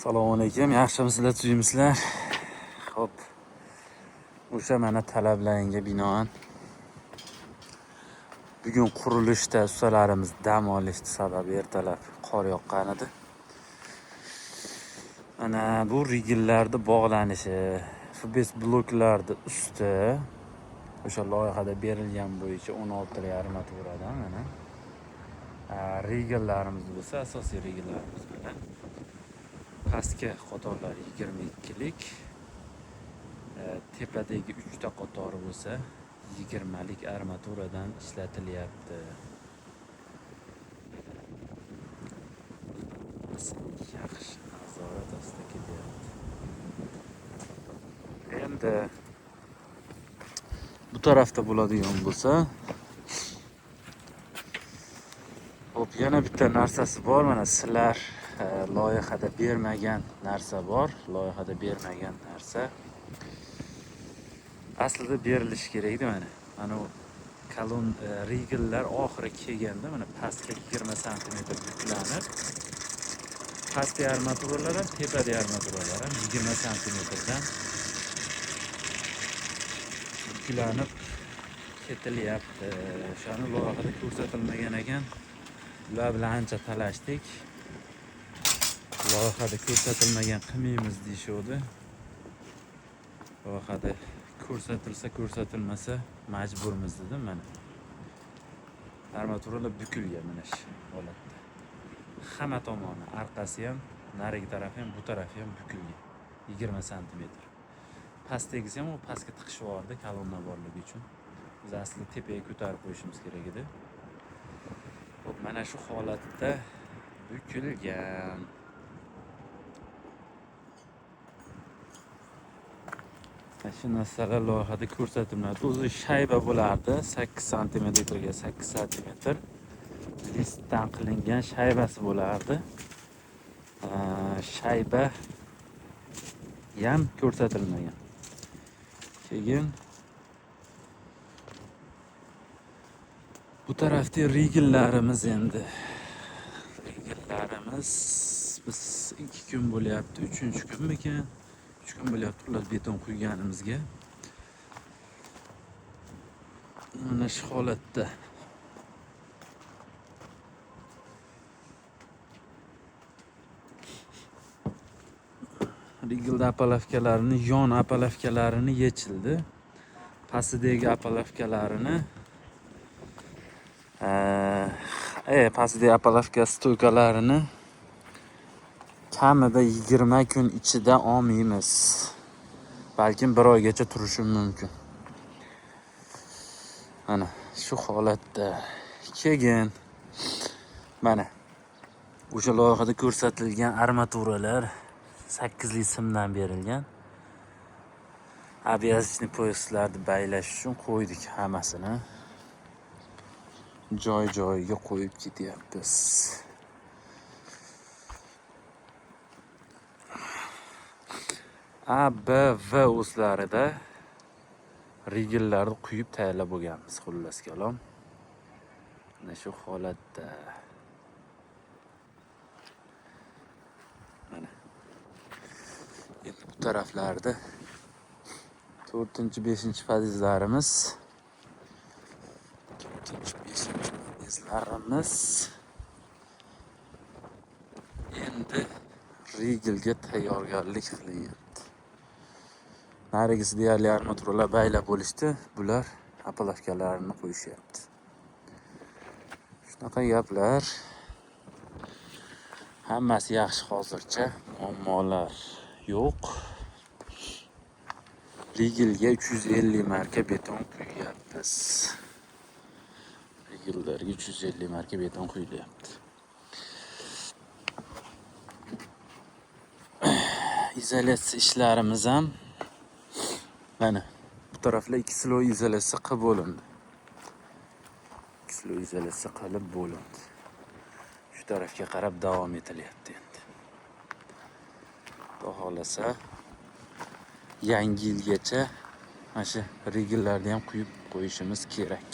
Assalomu alaykum. Yaxshimisizlar, tuzimsizlar? Xo'p. O'sha mana talablaringga binoan bugun qurilishda ustalarimiz dam olishdi sababi ertalab qor yoqqan edi. Mana bu rigillarda bog'lanishi, FBS bloklarda usti o'sha loyihada berilgan bo'yicha 16 armaturadan mana rigillarimiz bo'lsa, asosiy rigillarimiz bilan pastki qatorlar 22lik, tepadagi 3 ta qatori bo'lsa 20lik armaturadan ishlatilyapti. Yaxshi nazorat ostida kelyapti. Endi bu tarafda bo'ladigan bo'lsa, hop, yana bitta narsasi bor. Mana sizlar loyihada bermagan narsa bor. Loyihada bermagan narsa aslida berilishi kerak edi. Mana kolon rigillar oxiri kelganda mana pastga 20 sm buklanib, pastki armaturalar ham tepadagi armaturalar ham 20 sm-dan buklanib ketilyapti. Shuni loyihada ko'rsatilmagan ekan. Ular bilan ancha talashdik. Loyihada ko'rsatilmagan qilmaymiz deyishdi. Loyihada ko'rsatilsa ko'rsatilmasa majburmiz dedim. Mana armaturalar bukilgan mana shu holatda. Hamma tomoni, orqasi ham, narigi tarafi ham, bu tarafi ham bukilgan. 20 sm. Pastdagisi ham u pastga tiqishvordi kolonna borligi uchun. Biz aslida tepaga ko'tarib qo'yishimiz kerak edi. Hop, mana shu holatda bukilgan. Shu narsalar loyihada ko'rsatilmayapti. O'zi shayba bo'lardi, 8 sm ga 8 sm. Listdan qilingan shaybasi bo'lardi. Shayba ham ko'rsatilmagan. Keyin bu tarafda rigillarimiz endi. Rigillarimiz biz 2 kun bo'lyapti, 3-kunmikan? 3 kun bo'lyapti ular beton quyganimizga. Mana shu holatda. Rigilda apalavkalarini, yon apalavkalarini yechildi. Pastidagi apalavkalarini pastidagi apalavka stoykalarini kamida 20 kun ichida olmaymiz. Balkim 1 oygacha turishi mumkin. Mana shu holatda. Keyin mana o'sha loyihada ko'rsatilgan armaturalar 8lik simdan berilgan. Обвязочный poyezlarni baylash uchun qo'ydik hammasini. Joy-joyiga qo'yib ketyapmiz. A, B, V o'slarida rigillarni quyib tayyorlab bo'lganmiz, xullas kalom. Mana shu holatda. Mana. Endi bu taraflarda 4-5 fazizlarimiz. 4-5 fazizlarimiz endi rigilga tayyorgarlik qilyapti. Narigisi deyarli armaturalar baylab bo'lishdi. Bular apalavkalarini qo'yishyapti. Shunaqa gaplar. Hammasi yaxshi hozircha, muammolar yo'q. Rigilga 350 marka beton quyyapmiz. Rigillarga 350 marka beton quyilyapti. İzolyatsiya ishlarimiz ham mana bu taraflar 2 sloy izolyatsiya qilib bo'lindi. 2 sloy izolyatsiya qilib bo'lindi. Shu tarafga qarab davom etilyapti endi. Xudo xolasa yangi yilgacha mana shu rigillarni ham quyib qo'yishimiz kerak.